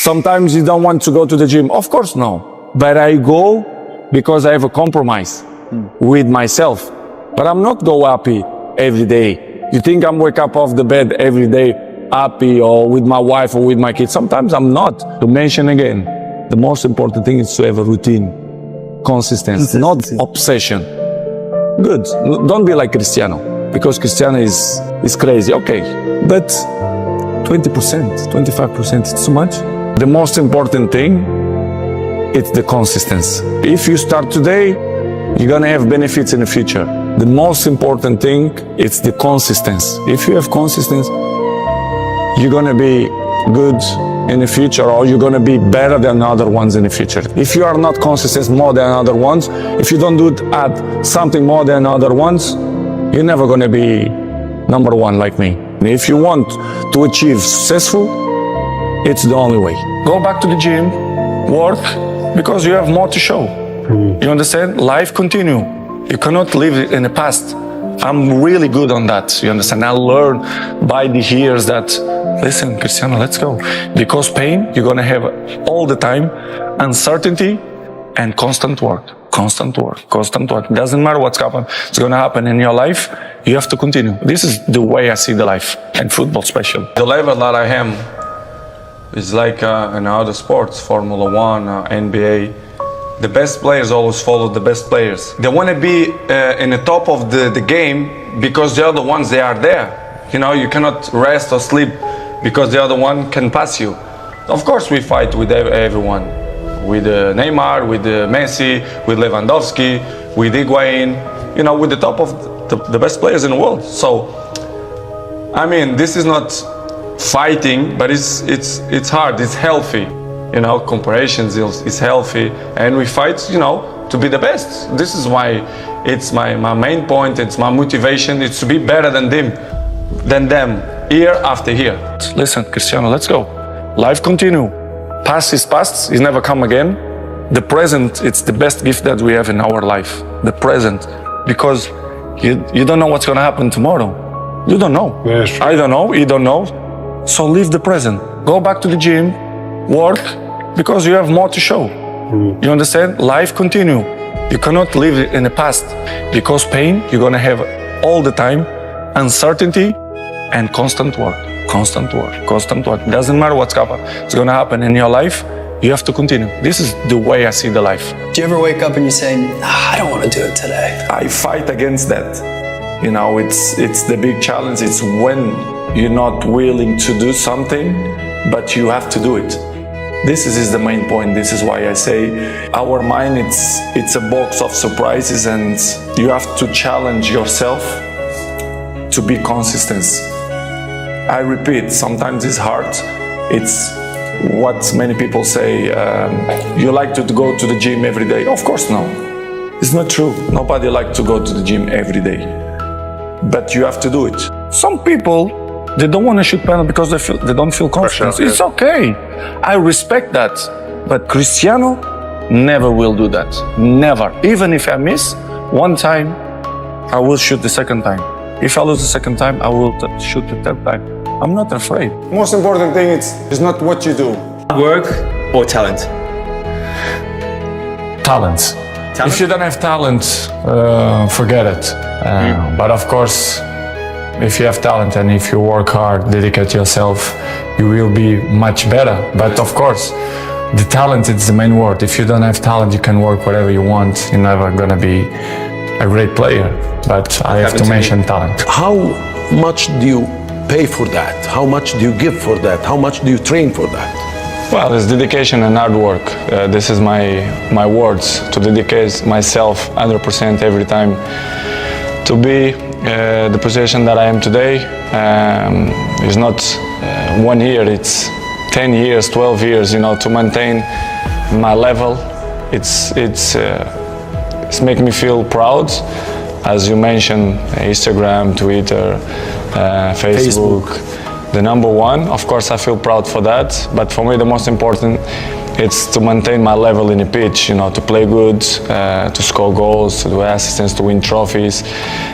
Sometimes you don't want to go to the gym. Of course, no. But I go because I have a compromise with myself. But I'm not go happy every day. You think I'm wake up off the bed every day happy or with my wife or with my kids? Sometimes I'm not. To mention again, the most important thing is to have a routine, consistency, not obsession. Good. Don't be like Cristiano, because Cristiano is crazy. Okay, but 20%, 25%, it's too much. The most important thing, it's the consistency. If you start today, you're gonna have benefits in the future. The most important thing, it's the consistency. If you have consistency, you're gonna be good in the future, or you're gonna be better than other ones in the future. If you are not consistent more than other ones, if you don't do it at something more than other ones, you're never gonna be number one like me. If you want to achieve successful, it's the only way. Go back to the gym, work, because you have more to show. You understand? Life continue. You cannot live in the past. I'm really good on that. You understand? I learned by the years that, listen, Cristiano, let's go. Because pain, you're gonna have all the time, uncertainty and constant work. Constant work, constant work. Doesn't matter what's it's gonna happen in your life. You have to continue. This is the way I see the life, and football special. The level that I am is like in other sports, Formula One, NBA. The best players always follow the best players. They want to be in the top of the game because the other ones, they are there. You know, you cannot rest or sleep because the other one can pass you. Of course, we fight with everyone. With Neymar, with Messi, with Lewandowski, with Higuain, you know, with the top of the best players in the world. So, I mean, this is not fighting, but it's hard, it's healthy. You know, comparisons is healthy, and we fight, you know, to be the best. This is why it's my main point, it's my motivation, it's to be better than them, year after year. Listen, Cristiano, let's go. Life continue. Past is past, it's never come again. The present, it's the best gift that we have in our life. The present, because you don't know what's gonna happen tomorrow. You don't know. Yes. I don't know, you don't know. So live the present. Go back to the gym, work, because you have more to show. You understand? Life continue. You cannot live in the past, because pain, you're gonna have all the time, uncertainty and constant work. Constant work, constant work. Doesn't matter what's gonna happen in your life, you have to continue. This is the way I see the life. Do you ever wake up and you say, I don't want to do it today? I fight against that. You know, it's the big challenge. It's when you're not willing to do something, but you have to do it. This is the main point. This is why I say our mind, it's a box of surprises, and you have to challenge yourself to be consistent. I repeat, sometimes it's hard. It's what many people say, you like to go to the gym every day. Of course, no. It's not true. Nobody likes to go to the gym every day. But you have to do it. Some people, they don't want to shoot penalty because they don't feel confident. Sure, yeah. It's okay. I respect that. But Cristiano never will do that. Never. Even if I miss one time, I will shoot the second time. If I lose the second time, I will shoot the third time. I'm not afraid. Most important thing is not what you do. Work or talent? Talent. If you don't have talent, forget it. But of course, if you have talent and if you work hard, dedicate yourself, you will be much better. But of course, the talent is the main word. If you don't have talent, you can work whatever you want. You're never gonna be a great player. But I have to mention talent. How much do you pay for that? How much do you give for that? How much do you train for that? Well, it's dedication and hard work. This is my words, to dedicate myself 100% every time to be the position that I am today. It's not 1 year, it's 10 years, 12 years, you know, to maintain my level. It's making me feel proud. As you mentioned, Instagram, Twitter, Facebook. The number one, of course, I feel proud for that. But for me, the most important, it's to maintain my level in the pitch. You know, to play good, to score goals, to do assistance, to win trophies,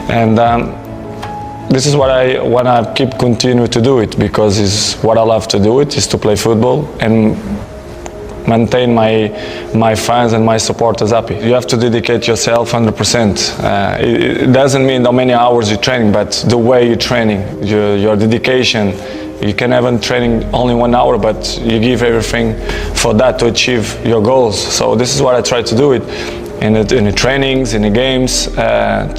and this is what I want to keep continue to do it, because it's what I love to do. It is to play football, and maintain my fans and my supporters happy. You have to dedicate yourself 100%. It doesn't mean how many hours you're training, but the way you're training, your dedication. You can have training only 1 hour, but you give everything for that to achieve your goals. So this is what I try to do it in the trainings, in the games.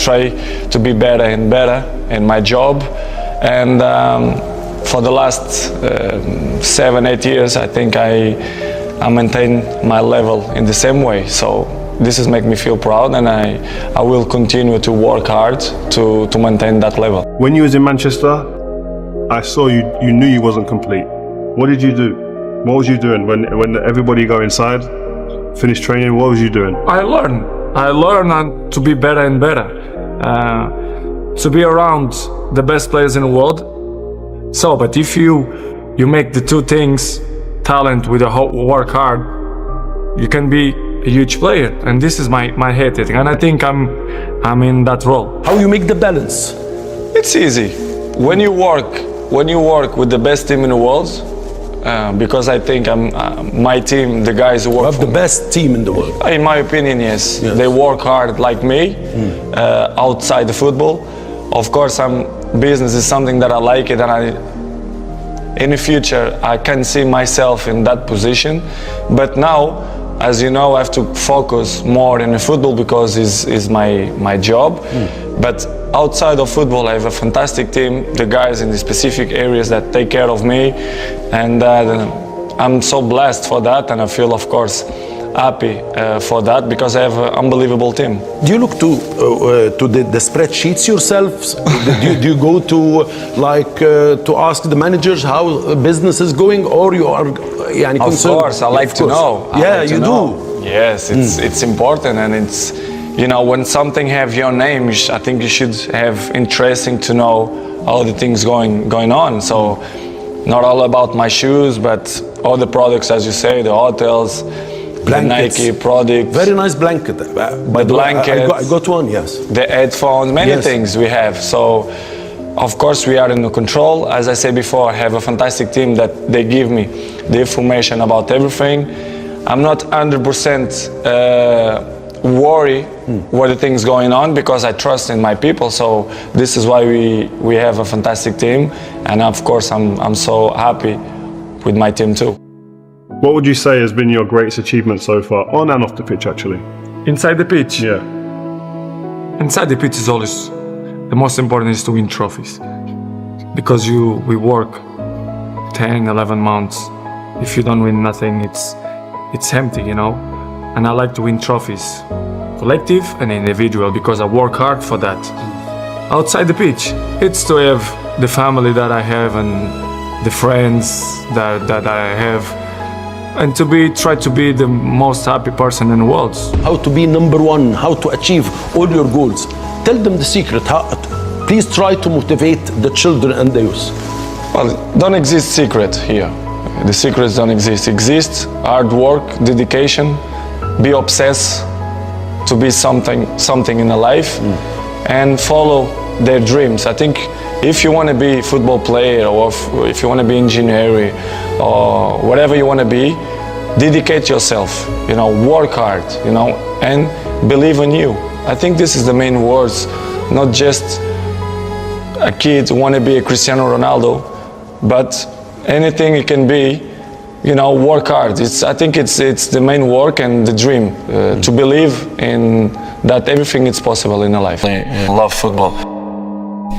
Try to be better and better in my job. And for the last 7-8 years, I think I maintain my level in the same way. So this is make me feel proud, and I will continue to work hard to maintain that level. When you was in Manchester, I saw you knew you wasn't complete. What did you do? What was you doing when everybody go inside, finish training? What was you doing? I learn and to be better and better, to be around the best players in the world. So, but if you make the two things, talent with work hard, you can be a huge player. And this is my head, and I think I'm in that role. How you make the balance? It's easy. When you work with the best team in the world, because I think my team, the guys who work You have the best team in the world. in my opinion, yes. They work hard like me, outside the football. Of course, business is something that I like it, and in the future, I can see myself in that position. But now, as you know, I have to focus more in the football because it's my job. But outside of football, I have a fantastic team, the guys in the specific areas that take care of me. And I'm so blessed for that, and I feel, of course, happy for that because I have an unbelievable team. Do you look to the spreadsheets yourself? do you go to to ask the managers how business is going, or you are Of course, I like to know. Yeah, you do. Yes, it's important, and it's, when something have your name, I think you should have interesting to know all the things going on. So not all about my shoes, but all the products, as you say, the hotels, Blankets. the Nike product. Very nice blanket. The blanket. I got one, yes. The headphones, many Yes. things we have. So, of course, we are in the control. As I said before, I have a fantastic team that they give me the information about everything. I'm not 100% worry what the things going on because I trust in my people. So this is why we have a fantastic team, and of course, I'm so happy with my team too. What would you say has been your greatest achievement so far, on and off the pitch, actually? Inside the pitch. Yeah. Inside the pitch is always the most important is to win trophies, because we work 10, 11 months. If you don't win nothing, it's empty, And I like to win trophies, collective and individual, because I work hard for that. Outside the pitch, it's to have the family that I have and the friends that I have, and try to be the most happy person in the world. How to be number one, how to achieve all your goals. Tell them the secret. Please try to motivate the children and the youth. Well, don't exist secret here. The secrets don't exist. Exists hard work, dedication, be obsessed to be something in a life, and follow their dreams. I think if you want to be a football player, or if you want to be engineer, or whatever you want to be, dedicate yourself, work hard, and believe in you. I think this is the main words, not just a kid want to be a Cristiano Ronaldo, but anything it can be, work hard. I think it's the main work and the dream, to believe in that everything is possible in a life. I love football.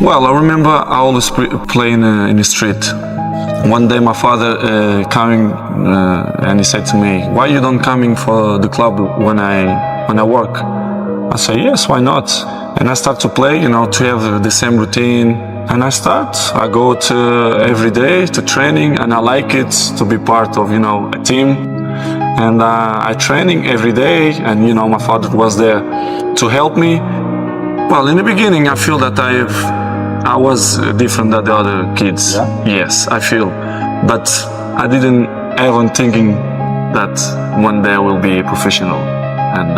Well, I remember I always play in the street. One day my father coming and he said to me, "Why you don't coming for the club when I work?" I say, "Yes, why not?" And I start to play, to have the same routine. And I go to every day to training, and I like it to be part of, a team. And I training every day, and my father was there to help me. Well, in the beginning, I feel that I was different than the other kids. Yeah? Yes, I feel. But I didn't even thinking that one day I will be a professional and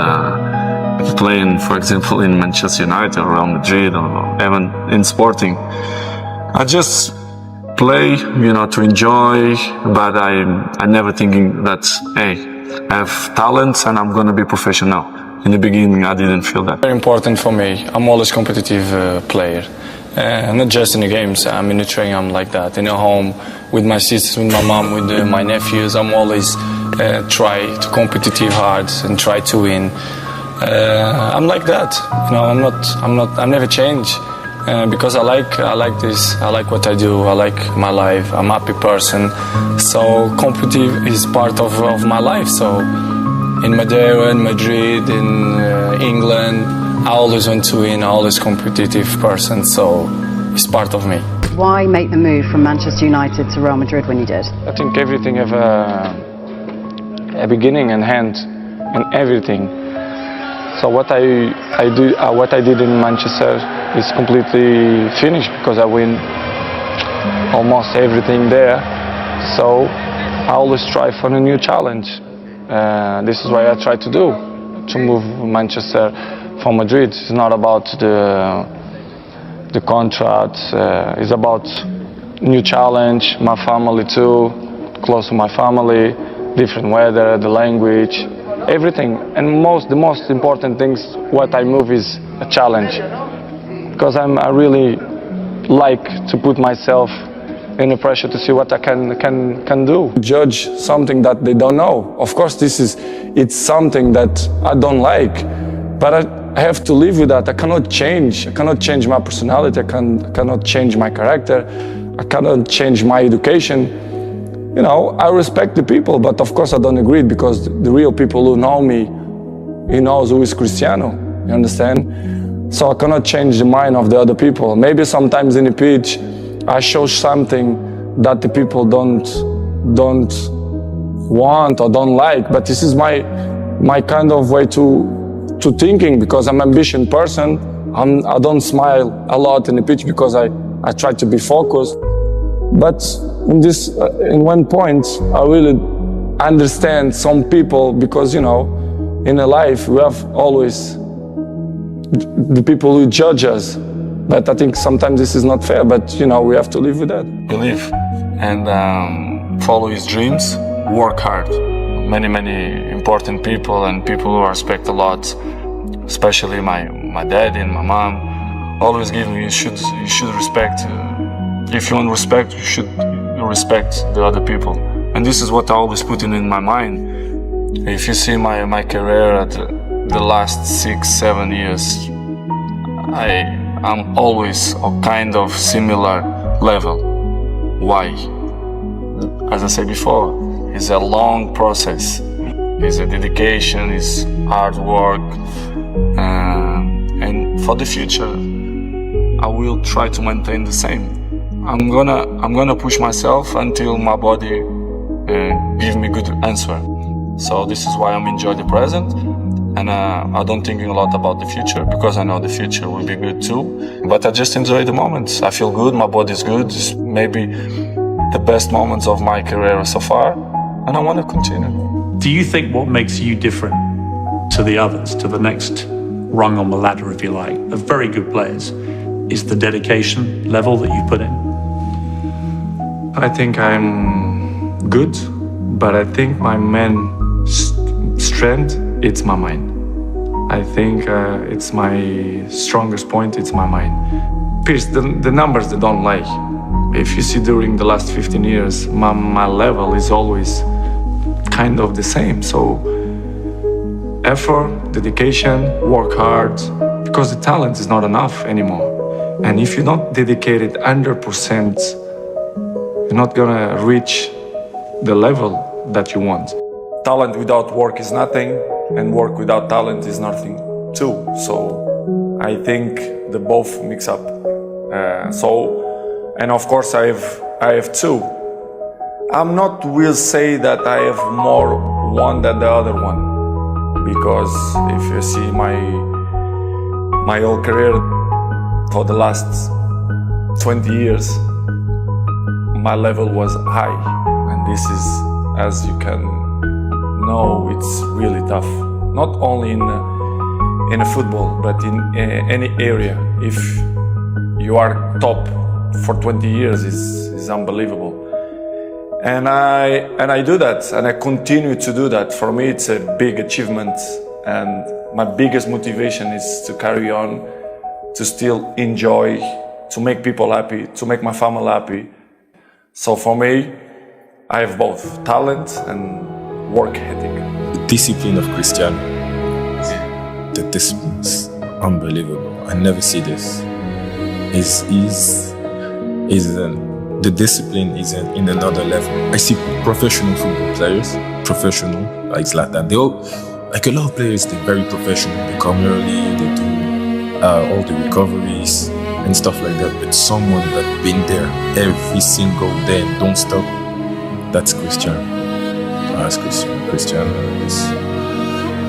playing, for example, in Manchester United or Real Madrid or even in Sporting. I just play, to enjoy, but I never thinking that, hey, have talents and I'm gonna be professional. In the beginning, I didn't feel that. Very important for me. I'm always competitive player. Not just in the games. I'm in the training. I'm like that. In the home, with my sisters, with my mom, with my nephews. I'm always try to competitive hard and try to win. I'm like that. You know, I never change because I like this. I like what I do. I like my life. I'm a happy person. So competitive is part of my life. So in Madeira, in Madrid, in England, I always want to win. I always competitive person. So it's part of me. Why make the move from Manchester United to Real Madrid when you did? I think everything have a beginning and end, and everything. So what I did in Manchester is completely finished because I win almost everything there. So I always strive for a new challenge. This is what I try to do, to move Manchester from Madrid. It's not about the contract. It's about new challenge. My family too, close to my family, different weather, the language. Everything, and the most important things, what I move is a challenge, because I really like to put myself in the pressure to see what I can do. Judge something that they don't know. Of course, it's something that I don't like, but I have to live with that. I cannot change. I cannot change my personality. I cannot change my character. I cannot change my education. You know, I respect the people, but of course I don't agree, because the real people who know me, he knows who is Cristiano, you understand? So I cannot change the mind of the other people. Maybe sometimes in the pitch, I show something that the people don't want or don't like, but this is my kind of way to thinking, because I'm an ambitious person. I don't smile a lot in the pitch because I try to be focused. But in one point, I really understand some people, because, you know, in a life we have always the people who judge us. But I think sometimes this is not fair, but, you know, we have to live with that. Believe and follow his dreams, work hard. Many important people and people who I respect a lot, especially my dad and my mom, always give me, you should respect. If you want respect, you should respect the other people. And this is what I always put in my mind. If you see my career at the last 6-7 years, I'm always a kind of similar level. Why? As I said before, it's a long process. It's a dedication, it's hard work. And for the future, I will try to maintain the same. I'm gonna push myself until my body give me good answer. So this is why I'm enjoying the present, and I don't think a lot about the future, because I know the future will be good too. But I just enjoy the moments. I feel good, my body is good. It's maybe the best moments of my career so far, and I want to continue. Do you think what makes you different to the others, to the next rung on the ladder, if you like, of very good players, is the dedication level that you put in? I think I'm good, but I think my main strength, it's my mind. I think it's my strongest point, it's my mind. Pierce, the numbers they don't lie. If you see during the last 15 years, my level is always kind of the same. So effort, dedication, work hard, because the talent is not enough anymore. And if you're not dedicated 100%, you're not gonna reach the level that you want. Talent without work is nothing, and work without talent is nothing too. So I think the both mix up. And of course I have two. I'm not will say that I have more one than the other one, because if you see my whole career for the last 20 years, my level was high, and this is, as you can know, it's really tough. Not only in a football, but in any area. If you are top for 20 years, is unbelievable. And I do that, and I continue to do that. For me, it's a big achievement, and my biggest motivation is to carry on, to still enjoy, to make people happy, to make my family happy. So for me, I have both talent and work ethic. The discipline of Cristiano, the discipline is unbelievable. I never see this. The discipline is in another level. I see professional football players, professional like Zlatan. They all, like a lot of players, they're very professional. They come early, they do all the recoveries and stuff like that. But someone that's been there every single day and don't stop, that's Cristiano. That's Cristiano is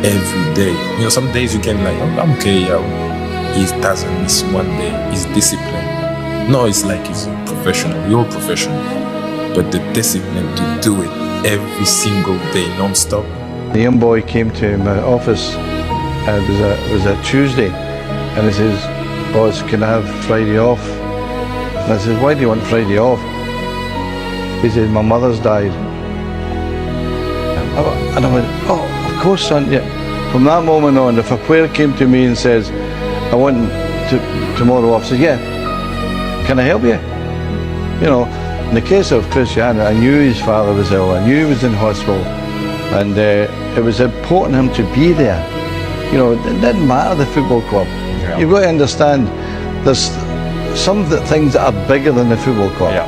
every day. You know, some days you can like, oh, I'm okay, he doesn't miss one day. He's disciplined. No, it's like he's a professional. You're a professional. But the discipline to do it every single day, non-stop. The young boy came to my office, it was a Tuesday, and he says, "Boss, can I have Friday off?" And I says, "Why do you want Friday off?" He says, "My mother's died." And I went, "Oh, of course, son." Yeah. From that moment on, if a player came to me and says, "I want tomorrow off," I said, "Yeah, can I help you?" You know, in the case of Cristiano, I knew his father was ill, I knew he was in hospital, and it was important him to be there. You know, it didn't matter the football club. Yeah. You've got to understand, there's some things that are bigger than the football club. Yeah.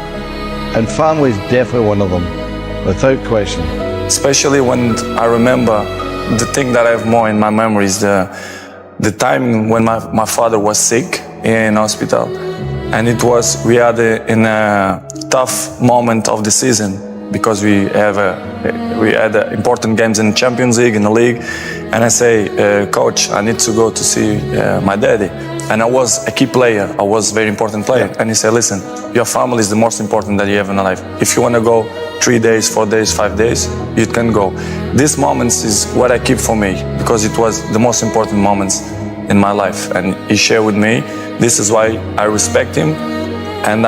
And family is definitely one of them, without question. Especially when I remember the thing that I have more in my memory is the time when my father was sick in hospital. And we had in a tough moment of the season because we had important games in the Champions League, in the league. And I say, "Coach, I need to go to see my daddy." And I was a key player. I was a very important player. Yeah. And he said, "Listen, your family is the most important that you have in life. If you want to go 3 days, 4 days, 5 days, you can go." These moments is what I keep for me because it was the most important moments in my life. And he shared with me. This is why I respect him. And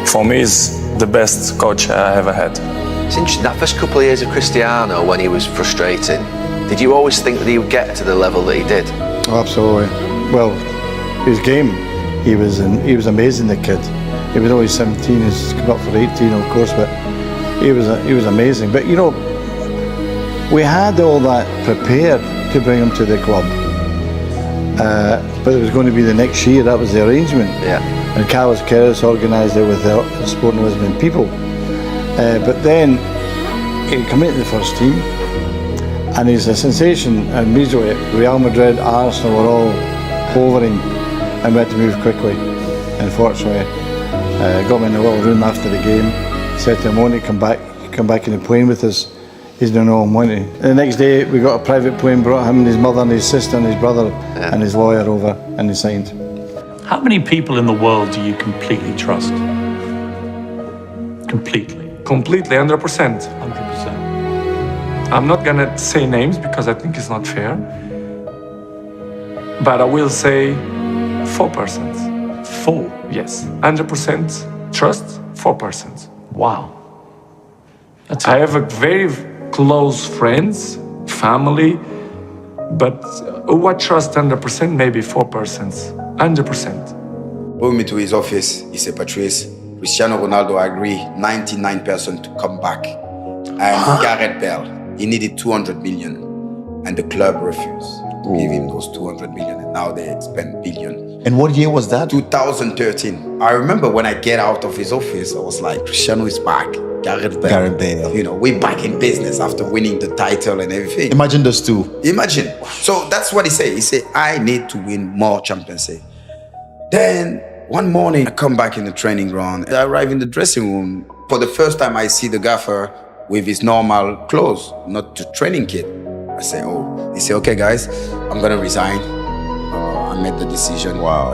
for me, is the best coach I ever had. It's interesting, that first couple of years of Cristiano, when he was frustrating, did you always think that he would get to the level that he did? Oh, absolutely. Well, his game, he was amazing, the kid. He was only 17, he's come up for 18, of course, but he was amazing. But you know, we had all that prepared to bring him to the club. But it was going to be the next year, that was the arrangement. Yeah. And Carlos Queiroz organised it with the Sporting Lisbon people. But then he came into the first team and he's a sensation, and immediately Real Madrid, Arsenal were all hovering, and we had to move quickly. Unfortunately, got me in a little room after the game, said to him, "Won't you come back in the plane with us?" He said, "No, I'm wanting." The next day we got a private plane, brought him and his mother and his sister and his brother and his lawyer over, and he signed. How many people in the world do you completely trust? Completely? Completely, 100%. 100%. I'm not gonna say names because I think it's not fair. But I will say 4%. 4? Yes. 100% trust, 4%. Wow. I have a very close friends, family, but who I trust 100%, maybe 4%. 100%. Brought me to his office. He said, "Patrice, Cristiano Ronaldo, I agree, 99% to come back. And Gareth Bale, he needed 200 million, and the club refused to give him those 200 million, and now they spend billion." And what year was that? 2013. I remember when I get out of his office, I was like, Cristiano is back. Gareth Bale. You know, we're back in business after winning the title and everything. Imagine those two. Imagine. So that's what he said. He said, "I need to win more Champions League." Then one morning, I come back in the training ground. I arrive in the dressing room. For the first time, I see the gaffer with his normal clothes, not the training kit. I say, "Oh." He said, "Okay, guys, I'm gonna resign." I made the decision. Wow.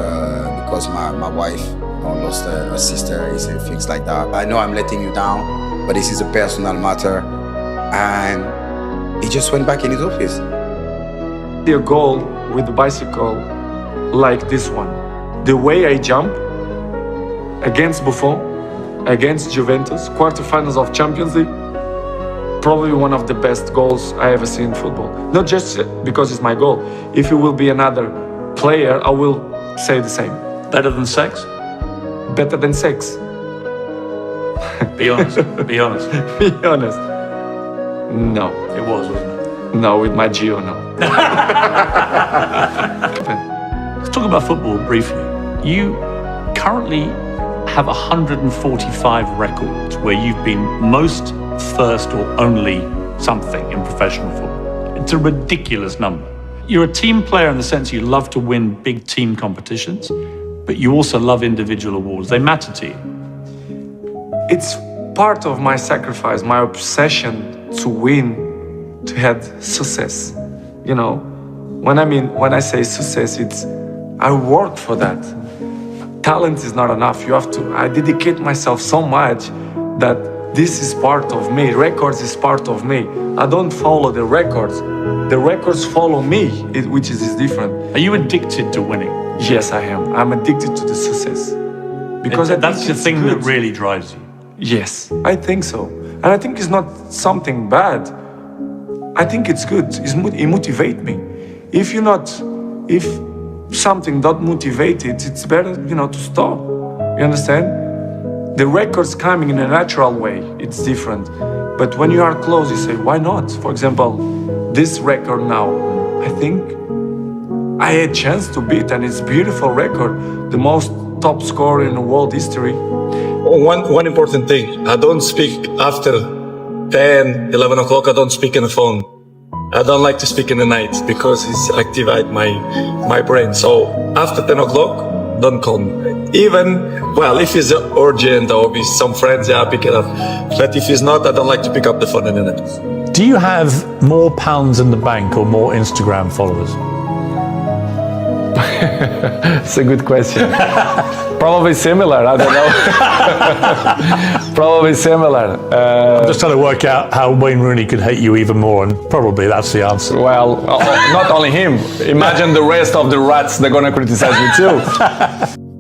Because my wife lost her sister. He said things like that. "I know I'm letting you down, but this is a personal matter." And he just went back in his office. The goal with the bicycle like this one. The way I jump against Buffon, against Juventus, quarterfinals of Champions League. Probably one of the best goals I ever seen in football. Not just because it's my goal. If it will be another player, I will say the same. Better than sex? Better than sex. Be honest. Be honest. Be honest. No. It was, wasn't it? No, with my Gio, no. Let's talk about football briefly. You currently have 145 records where you've been most, first or only something in professional football. It's a ridiculous number. You're a team player in the sense you love to win big team competitions, but you also love individual awards. They matter to you. It's part of my sacrifice, my obsession to win, to have success. You know, when I say success, it's I work for that. Talent is not enough. I dedicate myself so much that this is part of me. Records is part of me. I don't follow the records. The records follow me, which is different. Are you addicted to winning? Yes, I am. I'm addicted to the success. Because that's the thing that really drives you. Yes, I think so. And I think it's not something bad. I think it's good. It motivates me. If something not motivated, it's better, to stop. You understand? The record's coming in a natural way. It's different. But when you are close, you say, why not? For example, this record now, I think I had a chance to beat, and it's a beautiful record. The most top scorer in world history. One important thing, I don't speak after 10, 11 o'clock, I don't speak on the phone. I don't like to speak in the night because it activates my brain. So after 10 o'clock, don't call me. Even, if it's urgent or with some friends, I pick it up. But if it's not, I don't like to pick up the phone in the night. Do you have more pounds in the bank or more Instagram followers? It's a good question. Probably similar, I don't know. Probably similar. I'm just trying to work out how Wayne Rooney could hate you even more, and probably that's the answer. Well, not only him. Imagine the rest of the rats, they're gonna criticize me too.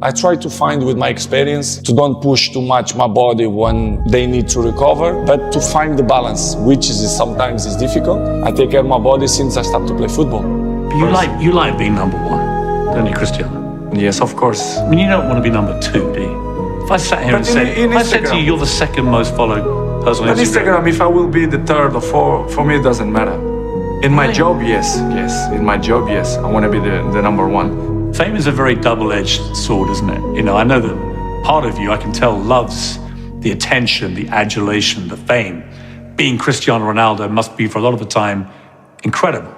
I try to find with my experience to don't push too much my body when they need to recover, but to find the balance, which sometimes is difficult. I take care of my body since I started to play football. But you like being number one, don't you, Cristiano? Yes, of course. I mean, you don't want to be number two, do you? If I sat here and said to you, you're the second most followed person on Instagram, if I will be the third or fourth, for me it doesn't matter. In my job, yes. In my job, yes. I want to be the number one. Fame is a very double-edged sword, isn't it? I know that part of you, I can tell, loves the attention, the adulation, the fame. Being Cristiano Ronaldo must be, for a lot of the time, incredible.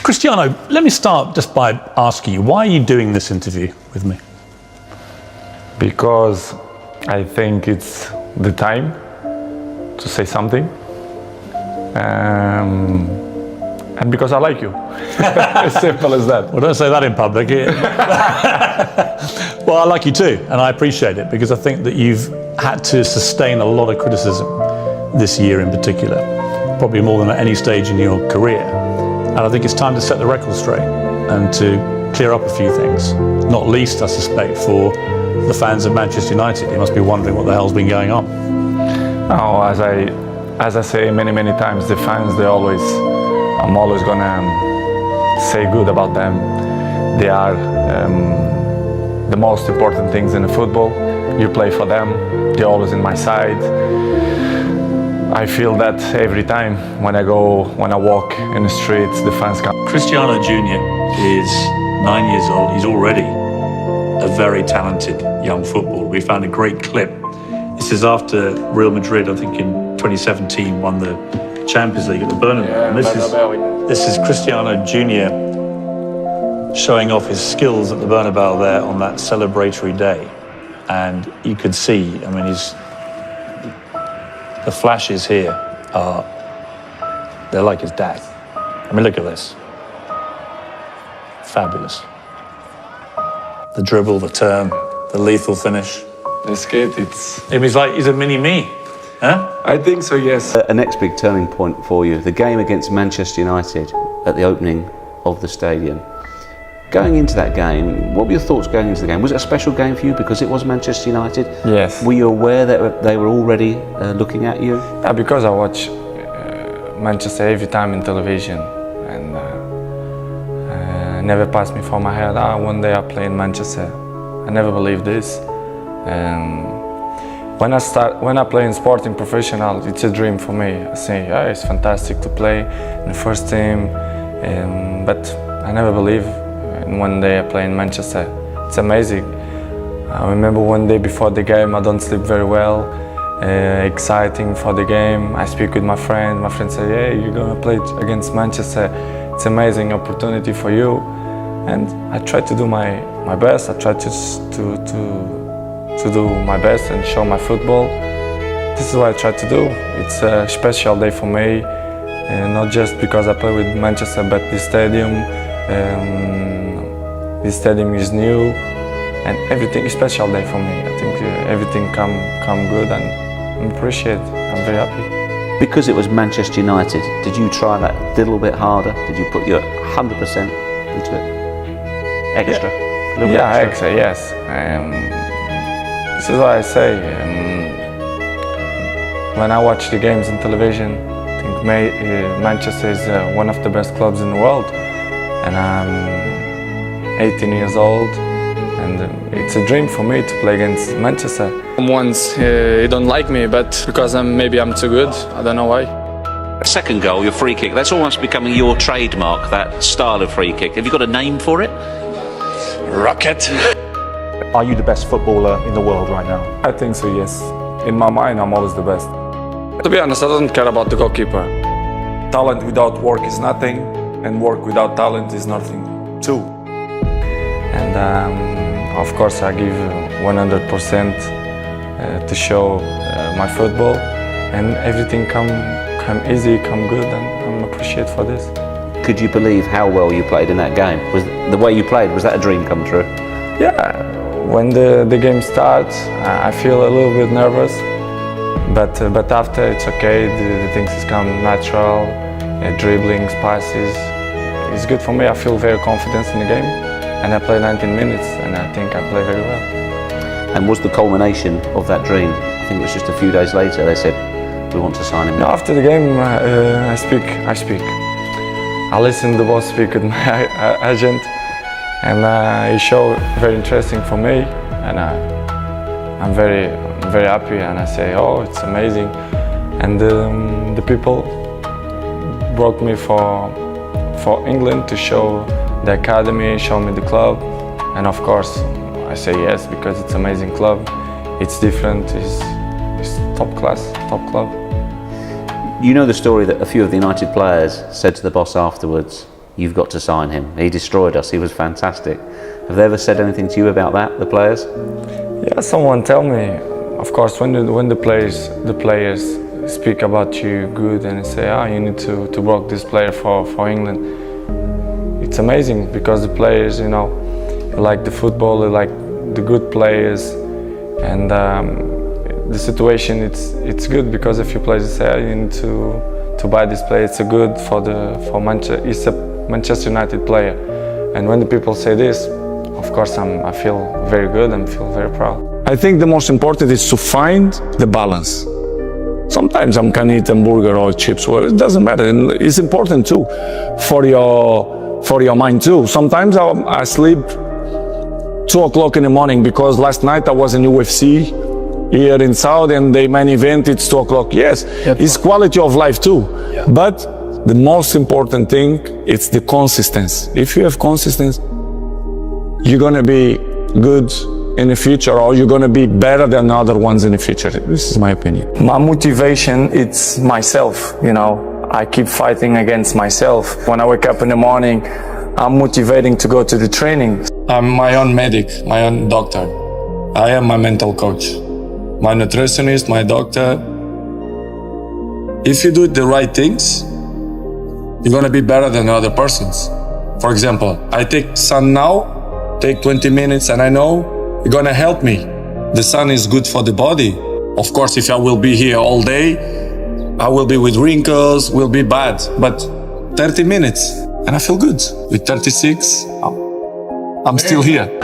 Cristiano, let me start just by asking you, why are you doing this interview with me? Because I think it's the time to say something. And because I like you. As simple as that. Well, don't say that in public. Well, I like you too, and I appreciate it, because I think that you've had to sustain a lot of criticism this year in particular, probably more than at any stage in your career. And I think it's time to set the record straight and to clear up a few things, not least, I suspect, for the fans of Manchester United. They must be wondering what the hell's been going on. Oh, as I say many times, the fans, I'm always gonna say good about them. They are the most important things in the football. You play for them, they're always in my side. I feel that every time when I walk in the streets, the fans come. Cristiano Jr. is 9 years old. He's already a very talented young footballer. We found a great clip. This is after Real Madrid, I think in 2017, won the Champions League at the Bernabeu. And this is Cristiano Jr. showing off his skills at the Bernabeu there on that celebratory day. And you could see, the flashes here they're like his dad. Look at this. Fabulous. The dribble, the turn, the lethal finish. This kid, he's like, he's a mini me, huh? I think so, yes. The next big turning point for you, the game against Manchester United at the opening of the stadium. Going into that game, what were your thoughts going into the game? Was it a special game for you because it was Manchester United? Yes. Were you aware that they were already looking at you? Yeah, because I watch Manchester every time in television, and never passed me for my head. One day I play in Manchester. I never believed this. When I play in sporting professional, it's a dream for me. I say, yeah, it's fantastic to play in the first team, but I never believe. And one day I play in Manchester. It's amazing. I remember one day before the game, I don't sleep very well. Exciting for the game. I speak with my friend. My friend said, "Hey, you're gonna play against Manchester. It's an amazing opportunity for you." And I try to do my best. I try to do my best and show my football. This is what I try to do. It's a special day for me, not just because I play with Manchester, but the stadium. This stadium is new, and everything is a special day for me. I think everything come good, and I appreciate. I'm very happy. Because it was Manchester United, did you try that a little bit harder? Did you put your 100% into it? Extra? Yeah, A little bit extra, yes. This is what I say. When I watch the games on television, I think Manchester is one of the best clubs in the world. And I'm 18 years old, and it's a dream for me to play against Manchester. Once he don't like me, but because maybe I'm too good, I don't know why. Second goal, your free kick, that's almost becoming your trademark, that style of free kick. Have you got a name for it? Rocket. Are you the best footballer in the world right now? I think so, yes. In my mind, I'm always the best. To be honest, I don't care about the goalkeeper. Talent without work is nothing, and work without talent is nothing too. And of course, I give 100% to show my football, and everything come easy, come good, and I'm appreciated for this. Could you believe how well you played in that game? Was the way you played, was that a dream come true? Yeah, when the game starts, I feel a little bit nervous, but after it's okay. The things come natural, dribblings, passes. It's good for me. I feel very confident in the game, and I play 19 minutes, and I think I play very well. And was the culmination of that dream? I think it was just a few days later. They said, "We want to sign him." After the game, I speak. I listen to the boss speak with my agent, and he showed very interesting for me, and I'm very happy. And I say, "Oh, it's amazing," and the people brought me for England to show the academy, show me the club, and of course I say yes because it's amazing club. It's different. It's top class, top club. You know the story that a few of the United players said to the boss afterwards, "You've got to sign him. He destroyed us. He was fantastic." Have they ever said anything to you about that, the players? Yeah, someone tell me. Of course, when the players speak about you good and say, you need to work this player for England. It's amazing because the players, like the football, they like the good players, and the situation it's good because if you players say you need to buy this player, it's a good for Manchester. It's a Manchester United player, and when the people say this, of course I feel very good and feel very proud. I think the most important is to find the balance. Sometimes I can eat a burger or chips, well, it doesn't matter. And it's important too for your mind too. Sometimes I sleep 2 o'clock in the morning because last night I was in UFC here in Saudi and the main event it's 2 o'clock. Yes, it's quality of life too. Yeah. But the most important thing it's the consistency. If you have consistency, you're gonna be good in the future, or you're gonna be better than other ones in the future. This is my opinion. My motivation, it's myself, I keep fighting against myself. When I wake up in the morning, I'm motivating to go to the training. I'm my own medic, my own doctor. I am my mental coach, my nutritionist, my doctor. If you do the right things, you're gonna be better than other persons. For example, I take sun now, take 20 minutes, and I know it's gonna help me. The sun is good for the body. Of course, if I will be here all day, I will be with wrinkles, will be bad. But 30 minutes, and I feel good. With 36, I'm still here.